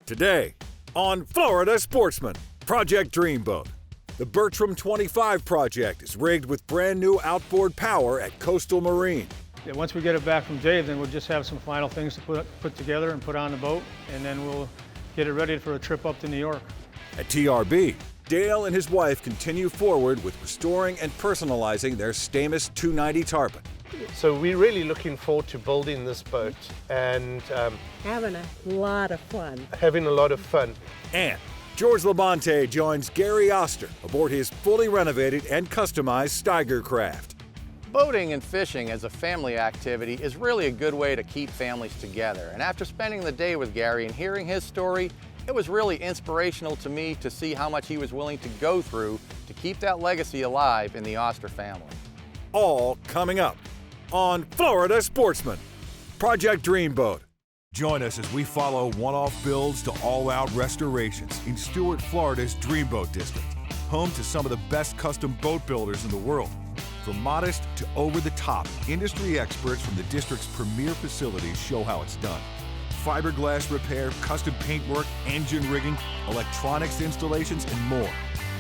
Today on Florida Sportsman Project Dreamboat. The Bertram 25 project is rigged with brand new outboard power at Coastal Marine. Yeah, once we get it back from Dave, then we'll just have some final things to put together and put on the boat, and then we'll get it ready for a trip up to New York. At TRB, Dale and his wife continue forward with restoring and personalizing their Stamus 290 tarpon. So we're really looking forward to building this boat and having a lot of fun. And George Labonte joins Gary Oster aboard his fully renovated and customized Steiger craft. Boating and fishing as a family activity is really a good way to keep families together. And after spending the day with Gary and hearing his story, it was really inspirational to me to see how much he was willing to go through to keep that legacy alive in the Oster family. All coming up on Florida Sportsman Project Dreamboat. Join us as we follow one-off builds to all-out restorations in Stuart, Florida's Dreamboat District, home to some of the best custom boat builders in the world. From modest to over-the-top, industry experts from the district's premier facilities show how it's done. Fiberglass repair, custom paintwork, engine rigging, electronics installations, and more.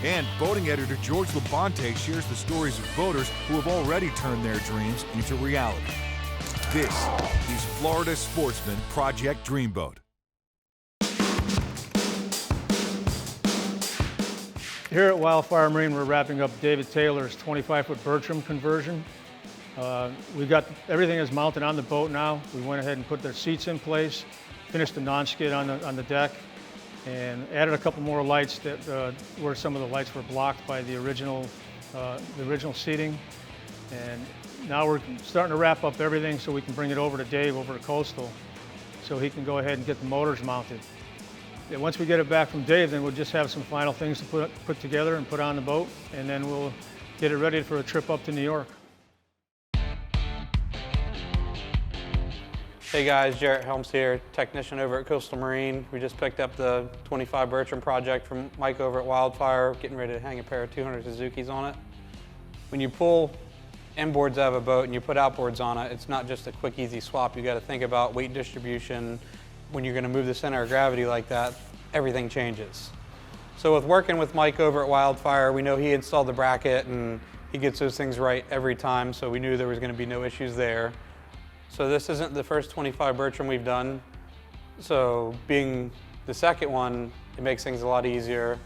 And boating editor George Labonte shares the stories of boaters who have already turned their dreams into reality. This is Florida Sportsman Project Dreamboat. Here at Wildfire Marine, we're wrapping up David Taylor's 25-foot Bertram conversion. We got everything is mounted on the boat now. We went ahead and put the seats in place, finished the non-skid on the deck, and added a couple more lights that where some of the lights were blocked by the original seating. And now we're starting to wrap up everything so we can bring it over to Dave over to Coastal so he can go ahead and get the motors mounted. And once we get it back from Dave, then we'll just have some final things to put together and put on the boat, and then we'll get it ready for a trip up to New York. Hey guys, Jarrett Helms here, technician over at Coastal Marine. We just picked up the 25 Bertram project from Mike over at Wildfire, getting ready to hang a pair of 200 Suzukis on it. When you pull inboards out of a boat and you put outboards on it, it's not just a quick, easy swap. You got to think about weight distribution. When you're going to move the center of gravity like that, everything changes. So with working with Mike over at Wildfire, we know he installed the bracket and he gets those things right every time, so we knew there was going to be no issues there. So this isn't the first 25 Bertram we've done. So being the second one, it makes things a lot easier.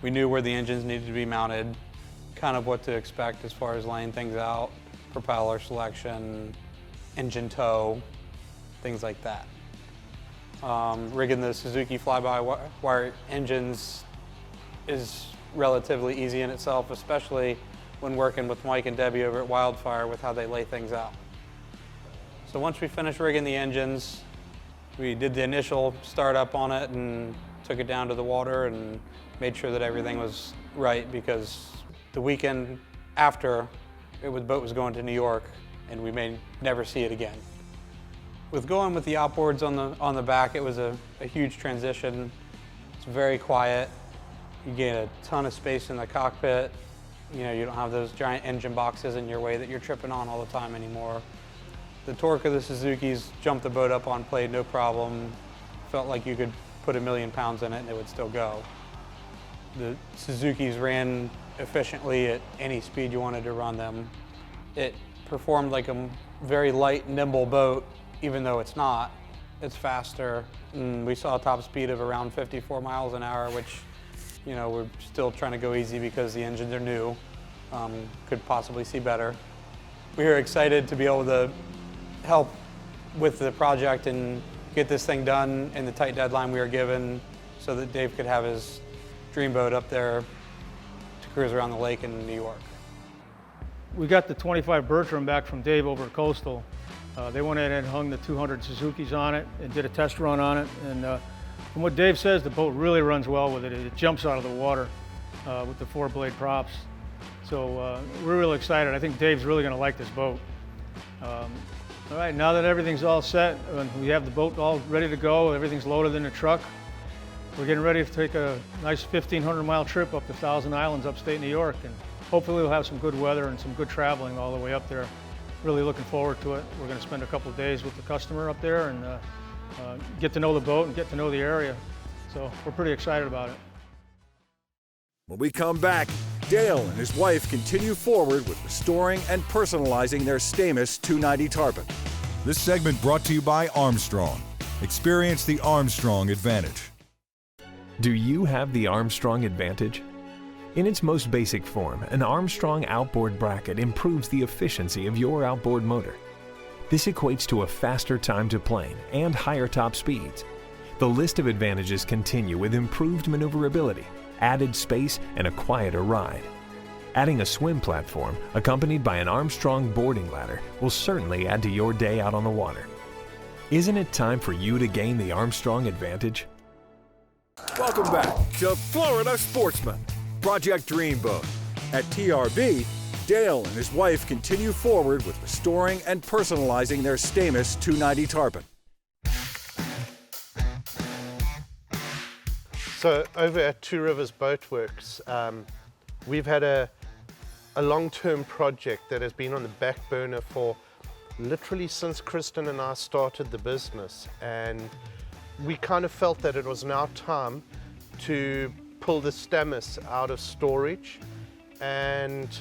We knew where the engines needed to be mounted, kind of what to expect as far as laying things out, propeller selection, engine tow, things like that. Rigging the Suzuki fly-by-wire engines is relatively easy in itself, especially when working with Mike and Debbie over at Wildfire with how they lay things out. So once we finished rigging the engines, we did the initial startup on it and took it down to the water and made sure that everything was right, because the weekend after the boat was going to New York and we may never see it again. With going with the outboards on the back, it was a huge transition. It's very quiet. You gain a ton of space in the cockpit. You know, you don't have those giant engine boxes in your way that you're tripping on all the time anymore. The torque of the Suzuki's jumped the boat up on plate, no problem. Felt like you could put 1,000,000 pounds in it and it would still go. The Suzuki's ran efficiently at any speed you wanted to run them. It performed like a very light, nimble boat, even though it's not. It's faster. And we saw a top speed of around 54 miles an hour, which, you know, we're still trying to go easy because the engines are new. Could possibly see better. We were excited to be able to help with the project and get this thing done in the tight deadline we were given so that Dave could have his dreamboat up there to cruise around the lake in New York. We got the 25 Bertram back from Dave over at Coastal. They went ahead and hung the 200 Suzukis on it and did a test run on it. And from what Dave says, the boat really runs well with it. It jumps out of the water with the 4-blade props. So we're really excited. I think Dave's really going to like this boat. All right, now that everything's all set and we have the boat all ready to go, everything's loaded in the truck, we're getting ready to take a nice 1,500-mile trip up to Thousand Islands, upstate New York, and hopefully we'll have some good weather and some good traveling all the way up there. Really looking forward to it. We're going to spend a couple of days with the customer up there and get to know the boat and get to know the area. So we're pretty excited about it. When we come back, Dale and his wife continue forward with restoring and personalizing their Stamus 290 tarpon. This segment brought to you by Armstrong. Experience the Armstrong Advantage. Do you have the Armstrong Advantage? In its most basic form, an Armstrong outboard bracket improves the efficiency of your outboard motor. This equates to a faster time to plane and higher top speeds. The list of advantages continue with improved maneuverability, added space, and a quieter ride. Adding a swim platform accompanied by an Armstrong boarding ladder will certainly add to your day out on the water. Isn't it time for you to gain the Armstrong Advantage? Welcome back to Florida Sportsman Project Dreamboat. At TRB, Dale and his wife continue forward with restoring and personalizing their Stamus 290 tarpon. So over at Two Rivers Boatworks, we've had a long-term project that has been on the back burner for literally since Kristen and I started the business, and we kind of felt that it was now time to pull the Stamus out of storage and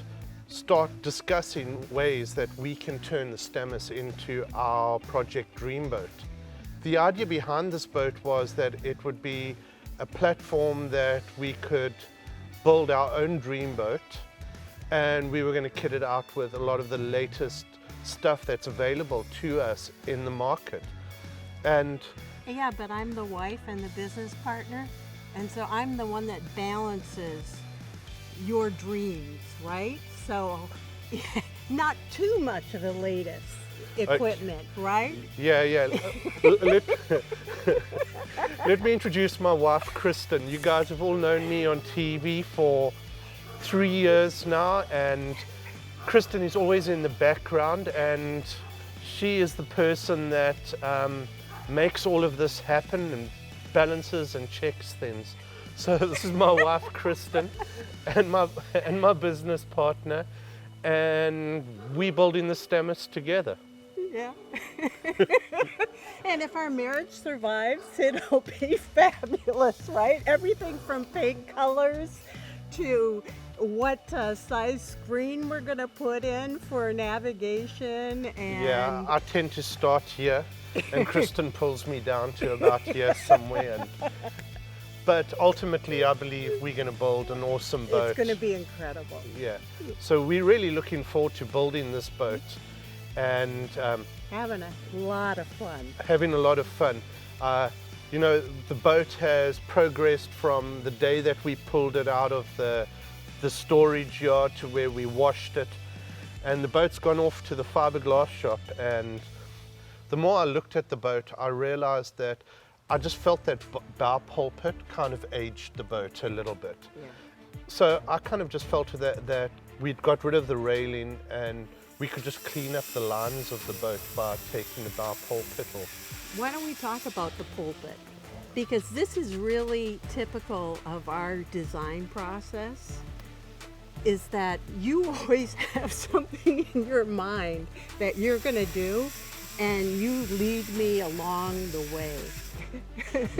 start discussing ways that we can turn the Stamus into our Project Dreamboat. The idea behind this boat was that it would be a platform that we could build our own dreamboat, and we were going to kit it out with a lot of the latest stuff that's available to us in the market. And Yeah, but I'm the wife and the business partner, and so I'm the one that balances your dreams, right? So not too much of the latest equipment, right? yeah. Let me introduce my wife, Kristen. You guys have all known me on TV for 3 years now, and Kristen is always in the background, and she is the person that makes all of this happen and balances and checks things. So this is my wife, Kristen, and my business partner, and we building the Stamus together. Yeah. And if our marriage survives, it'll be fabulous, right? Everything from paint colors to what size screen we're going to put in for navigation. And Yeah, I tend to start here, and Kristen pulls me down to about here somewhere. But ultimately, I believe we're going to build an awesome boat. it's going to be incredible. Yeah. So we're really looking forward to building this boat and Having a lot of fun. having a lot of fun. You know, the boat has progressed from the day that we pulled it out of the storage yard to where we washed it, and the boat's gone off to the fiberglass shop. And the more I looked at the boat, I realized that I just felt that bow pulpit kind of aged the boat a little bit. Yeah. So I kind of just felt that we'd got rid of the railing and we could just clean up the lines of the boat by taking the bow pulpit off. Why don't we talk about the pulpit? Because this is really typical of our design process, is that you always have something in your mind that you're going to do, and you lead me along the way.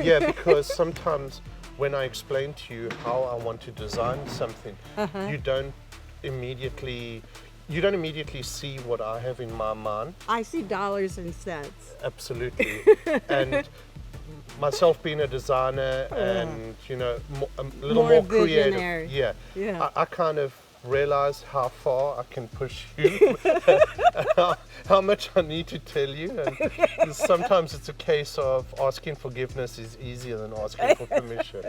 Yeah, because sometimes when I explain to you how I want to design something, you don't immediately see what I have in my mind. I see dollars and cents. Absolutely. And myself being a designer and, you know, a little more creative. Visionary. Yeah. I kind of realize how far I can push you, how much I need to tell you. And sometimes it's a case of asking forgiveness is easier than asking for permission.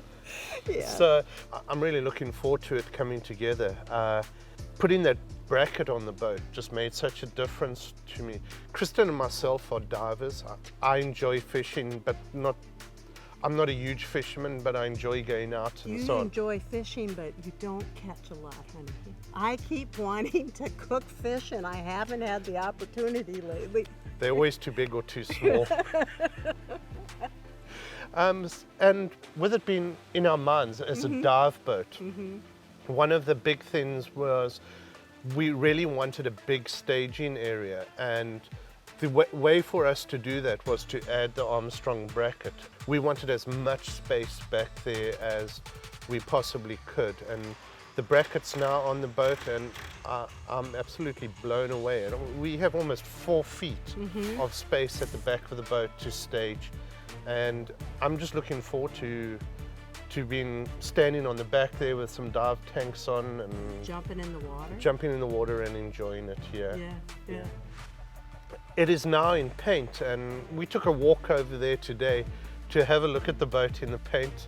Yeah. So I'm really looking forward to it coming together. Putting that bracket on the boat just made such a difference to me. Kristen and myself are divers. I enjoy fishing, but I'm not a huge fisherman, but I enjoy going out and so You on. enjoy fishing, but you don't catch a lot, honey. I keep wanting to cook fish, and I haven't had the opportunity lately. They're always too big or too small. And with it being in our minds as a dive boat, one of the big things was we really wanted a big staging area, and The way for us to do that was to add the Armstrong bracket. We wanted as much space back there as we possibly could, and the bracket's now on the boat, and I'm absolutely blown away. We have almost 4 feet of space at the back of the boat to stage, and I'm just looking forward to being standing on the back there with some dive tanks on and Jumping in the water and enjoying it here. Yeah. It is now in paint, and we took a walk over there today to have a look at the boat in the paint,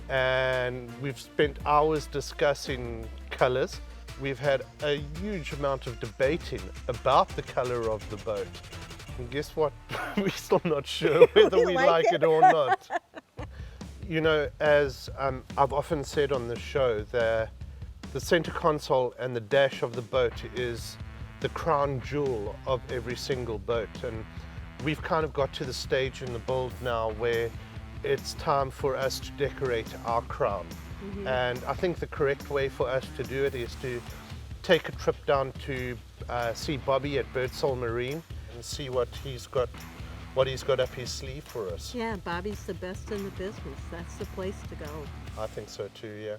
and we've spent hours discussing colors. We've had a huge amount of debating about the color of the boat, and guess what? We're still not sure whether we like it or not. You know, as I've often said on the show, the center console and the dash of the boat is the crown jewel of every single boat, and we've kind of got to the stage in the build now where it's time for us to decorate our crown. And I think the correct way for us to do it is to take a trip down to see Bobby at Rivers Marine and see what he's got up his sleeve for us. Yeah, Bobby's the best in the business. That's the place to go. I think so too, yeah.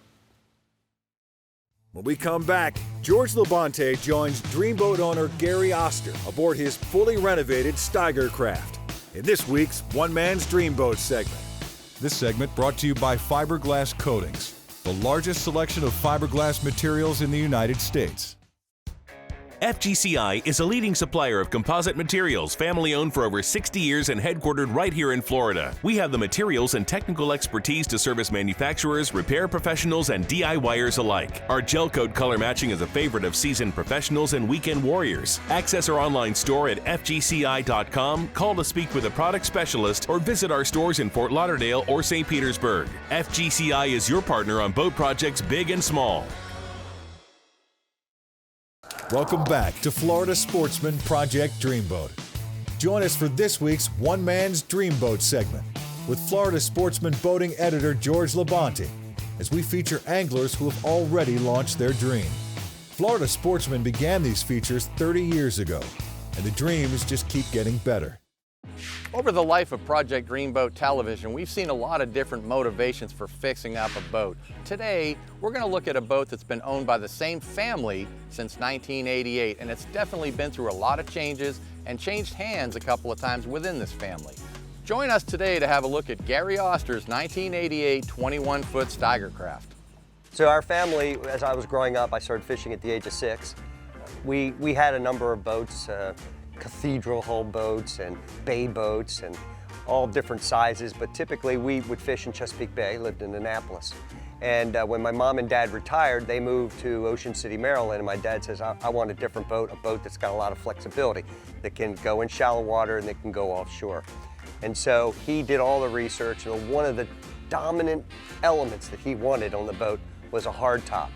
When we come back, George Labonte joins Dreamboat owner Gary Oster aboard his fully renovated Steiger craft in this week's One Man's Dreamboat segment. This segment brought to you by Fiberglass Coatings, the largest selection of fiberglass materials in the United States. FGCI is a leading supplier of composite materials, family-owned for over 60 years and headquartered right here in Florida. We have the materials and technical expertise to service manufacturers, repair professionals, and DIYers alike. Our gel coat color matching is a favorite of seasoned professionals and weekend warriors. Access our online store at fgci.com, call to speak with a product specialist, or visit our stores in Fort Lauderdale or St. Petersburg. FGCI is your partner on boat projects big and small. Welcome back to Florida Sportsman Project Dreamboat. Join us for this week's One Man's Dreamboat segment with Florida Sportsman Boating editor George Labonte as we feature anglers who have already launched their dream. Florida Sportsman began these features 30 years ago, and the dreams just keep getting better. Over the life of Project Dreamboat television, we've seen a lot of different motivations for fixing up a boat. Today, we're going to look at a boat that's been owned by the same family since 1988, and it's definitely been through a lot of changes and changed hands a couple of times within this family. Join us today to have a look at Gary Oster's 1988 21-foot Steiger craft. So our family, as I was growing up, I started fishing at the age of 6. We had a number of boats, cathedral hull boats and bay boats and all different sizes, but typically we would fish in Chesapeake Bay. I lived in Annapolis. And when my mom and dad retired, they moved to Ocean City, Maryland, and my dad says, I want a different boat, a boat that's got a lot of flexibility, that can go in shallow water and that can go offshore. And so he did all the research, and one of the dominant elements that he wanted on the boat was a hard top,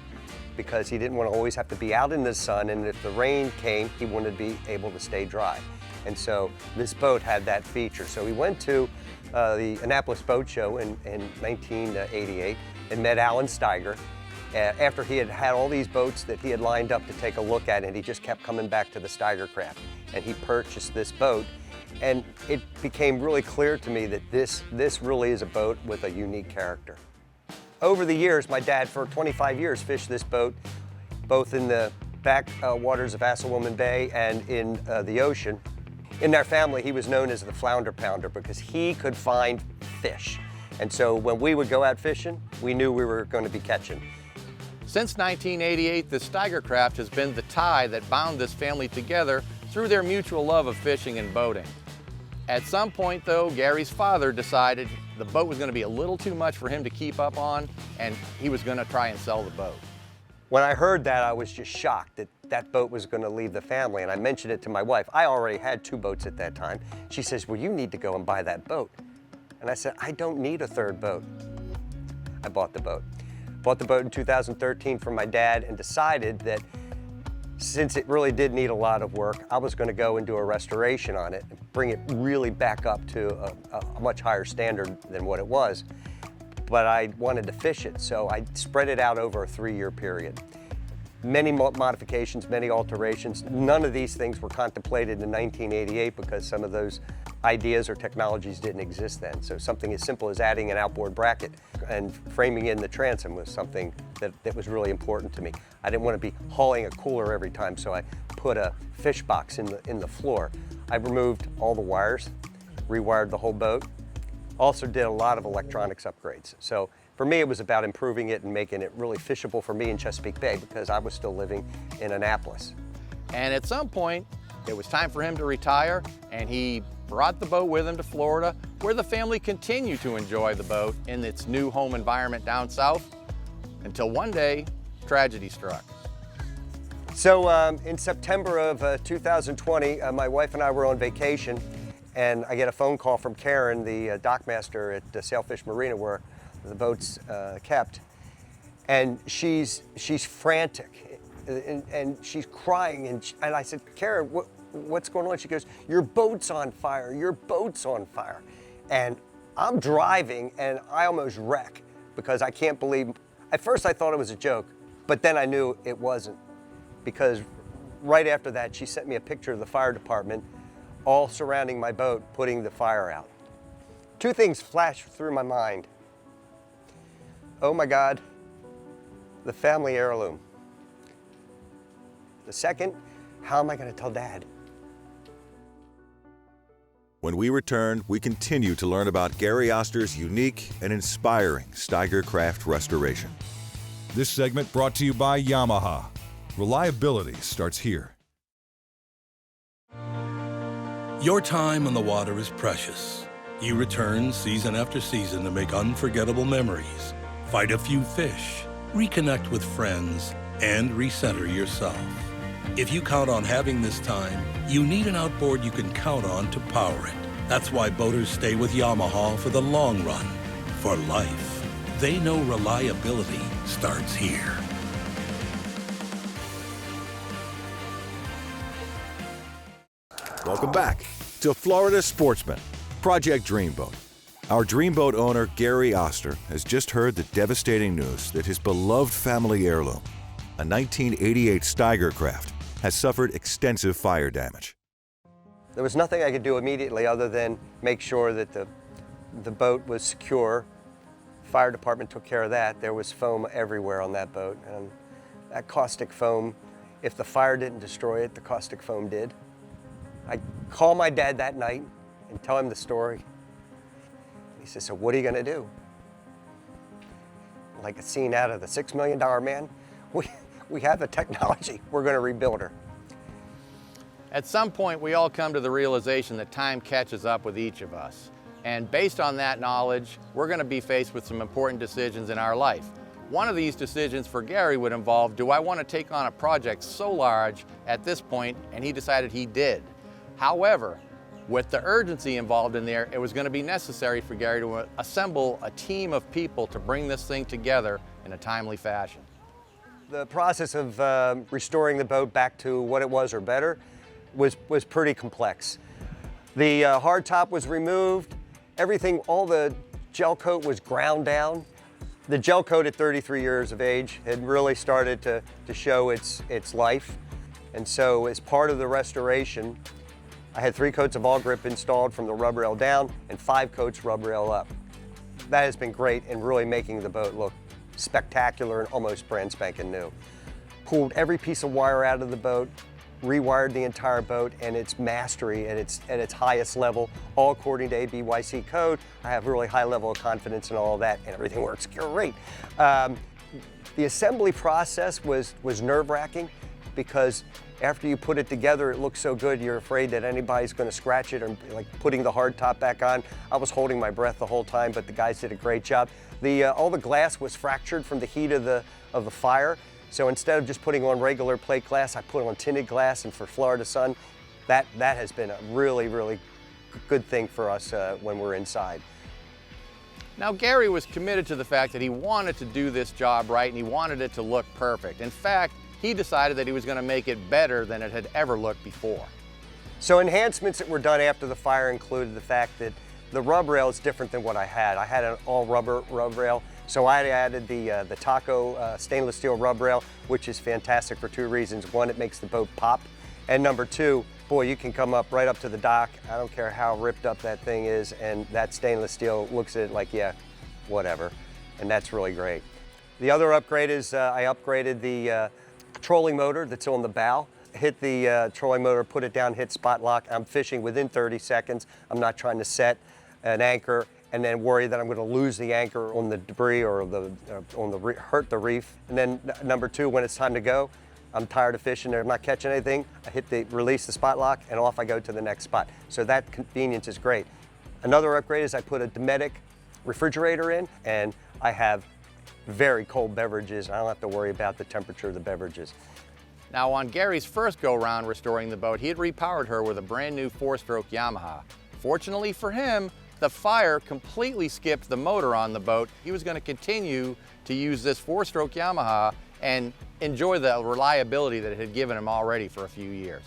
because he didn't want to always have to be out in the sun, and if the rain came, he wanted to be able to stay dry. And so this boat had that feature. So we went to the Annapolis Boat Show in 1988 and met Alan Steiger after he had had all these boats that he had lined up to take a look at, and he just kept coming back to the Steiger craft. And he purchased this boat, and it became really clear to me that this really is a boat with a unique character. Over the years, my dad, for 25 years, fished this boat, both in the back waters of Assawoman Bay and in the ocean. In our family, he was known as the flounder pounder because he could find fish. And so when we would go out fishing, we knew we were going to be catching. Since 1988, the Steiger craft has been the tie that bound this family together through their mutual love of fishing and boating. At some point, though, Gary's father decided the boat was going to be a little too much for him to keep up on, and he was going to try and sell the boat. When I heard that, I was just shocked that that boat was going to leave the family, and I mentioned it to my wife. I already had 2 boats at that time. She says, well, you need to go and buy that boat. And I said, I don't need a 3rd boat. I bought the boat. Bought the boat in 2013 from my dad and decided that since it really did need a lot of work, I was going to go and do a restoration on it and bring it really back up to a much higher standard than what it was. But I wanted to fish it, so I spread it out over a 3-year period. many modifications, many alterations. None of these things were contemplated in 1988 because some of those ideas or technologies didn't exist then. So something as simple as adding an outboard bracket and framing in the transom was something that was really important to me. I didn't want to be hauling a cooler every time, so I put a fish box in the floor. I removed all the wires, rewired the whole boat. Also did a lot of electronics upgrades. So for me, it was about improving it and making it really fishable for me in Chesapeake Bay because I was still living in Annapolis. And at some point, it was time for him to retire, and he brought the boat with him to Florida, where the family continued to enjoy the boat in its new home environment down south, until one day, tragedy struck. So in September of 2020, my wife and I were on vacation, and I get a phone call from Karen, the dockmaster at Sailfish Marina, where the boat's kept, and she's frantic, and she's crying, and I said, Karen, what's going on? She goes, your boat's on fire, your boat's on fire. And I'm driving, and I almost wreck because I can't believe, at first I thought it was a joke, but then I knew it wasn't, because right after that, she sent me a picture of the fire department all surrounding my boat, putting the fire out. Two things flashed through my mind. Oh my God, the family heirloom. The second, how am I going to tell Dad? When we return, we continue to learn about Gary Oster's unique and inspiring Steiger craft restoration. This segment brought to you by Yamaha. Reliability starts here. Your time on the water is precious. You return season after season to make unforgettable memories, fight a few fish, reconnect with friends, and recenter yourself. If you count on having this time, you need an outboard you can count on to power it. That's why boaters stay with Yamaha for the long run, for life. They know reliability starts here. Welcome back to Florida Sportsman Project Dreamboat. Our Dreamboat owner, Gary Oster, has just heard the devastating news that his beloved family heirloom, a 1988 Steiger craft, has suffered extensive fire damage. There was nothing I could do immediately other than make sure that the boat was secure. Fire department took care of that. There was foam everywhere on that boat, and that caustic foam, if the fire didn't destroy it, the caustic foam did. I call my dad that night and tell him the story. He says, so what are you gonna do? Like a scene out of the $6 Million Man, we have the technology, we're gonna rebuild her. At some point, we all come to the realization that time catches up with each of us. And based on that knowledge, we're gonna be faced with some important decisions in our life. One of these decisions for Gary would involve, do I wanna take on a project so large at this point? And he decided he did. However, with the urgency involved in there, it was going to be necessary for Gary to assemble a team of people to bring this thing together in a timely fashion. The process of restoring the boat back to what it was or better was pretty complex. The hard top was removed, everything, all the gel coat was ground down. The gel coat at 33 years of age had really started to show its life. And so as part of the restoration, I had 3 coats of all grip installed from the rub rail down and 5 coats rub rail up. That has been great in really making the boat look spectacular and almost brand spanking new. Pulled every piece of wire out of the boat, rewired the entire boat, and its mastery at its highest level, all according to ABYC code. I have a really high level of confidence in all of that, and everything works great. The assembly process was nerve-wracking because after you put it together, it looks so good, you're afraid that anybody's going to scratch it, or like putting the hard top back on. I was holding my breath the whole time, but the guys did a great job. All the glass was fractured from the heat of the fire. So instead of just putting on regular plate glass, I put on tinted glass, and for Florida sun, that has been a really, really good thing for us when we're inside. Now, Gary was committed to the fact that he wanted to do this job right, and he wanted it to look perfect. In fact, he decided that he was going to make it better than it had ever looked before. So enhancements that were done after the fire included the fact that the rub rail is different than what I had. I had an all rubber rub rail. So I added the Taco stainless steel rub rail, which is fantastic for two reasons. One, it makes the boat pop. And number two, boy, you can come up right up to the dock. I don't care how ripped up that thing is, and that stainless steel looks at it like, yeah, whatever. And that's really great. The other upgrade is I upgraded the trolling motor that's on the bow. Hit the trolling motor, put it down, hit spot lock. I'm fishing within 30 seconds. I'm not trying to set an anchor and then worry that I'm going to lose the anchor on the debris or hurt the reef. And then number two, when it's time to go, I'm tired of fishing, I'm not catching anything, I release the spot lock, and off I go to the next spot. So that convenience is great. Another upgrade is I put a Dometic refrigerator in, and I have very cold beverages. I don't have to worry about the temperature of the beverages. Now, on Gary's first go-round restoring the boat, he had repowered her with a brand new 4-stroke Yamaha. Fortunately for him, the fire completely skipped the motor on the boat. He was going to continue to use this 4-stroke Yamaha and enjoy the reliability that it had given him already for a few years.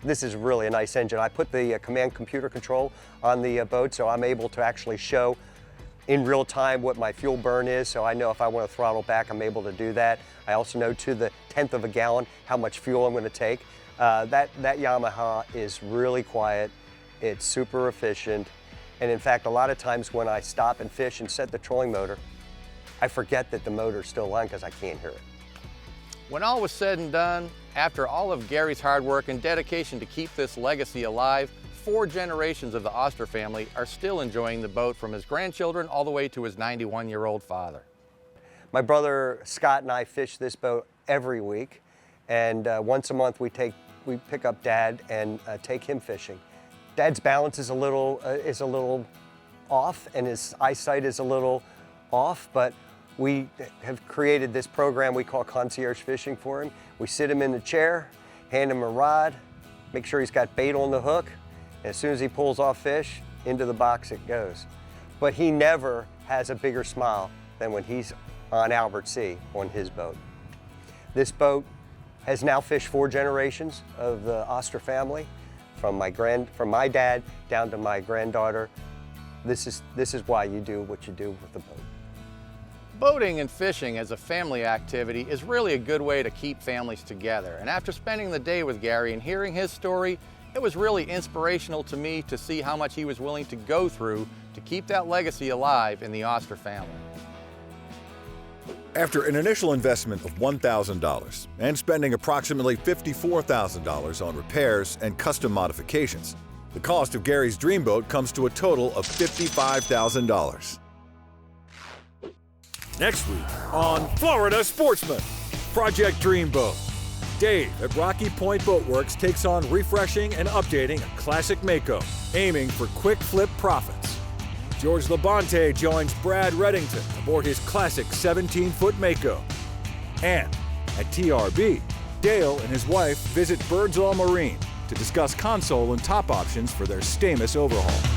This is really a nice engine. I put the command computer control on the boat, so I'm able to actually show in real time what my fuel burn is, so I know if I want to throttle back, I'm able to do that. I also know to the 1/10 of a gallon how much fuel I'm going to take. That Yamaha is really quiet. It's super efficient. And in fact, a lot of times when I stop and fish and set the trolling motor, I forget that the motor's still on because I can't hear it. When all was said and done, after all of Gary's hard work and dedication to keep this legacy alive, 4 generations of the Oster family are still enjoying the boat, from his grandchildren all the way to his 91-year-old father. My brother Scott and I fish this boat every week, and once a month we pick up Dad and take him fishing. Dad's balance is a little off, and his eyesight is a little off, but we have created this program we call concierge fishing for him. We sit him in the chair, hand him a rod, make sure he's got bait on the hook, and as soon as he pulls off fish, into the box it goes. But he never has a bigger smile than when he's on Albert Sea on his boat. This boat has now fished 4 generations of the Oster family, from my dad down to my granddaughter. This is why you do what you do with the boat. Boating and fishing as a family activity is really a good way to keep families together. And after spending the day with Gary and hearing his story, it was really inspirational to me to see how much he was willing to go through to keep that legacy alive in the Oster family. After an initial investment of $1,000 and spending approximately $54,000 on repairs and custom modifications, the cost of Gary's Dreamboat comes to a total of $55,000. Next week on Florida Sportsman Project Dreamboat, Dave at Rocky Point Boatworks takes on refreshing and updating a classic Mako, aiming for quick flip profits. George Labonte joins Brad Reddington aboard his classic 17-foot Mako. And at TRB, Dale and his wife visit Rivers Marine to discuss console and top options for their Stamus overhaul.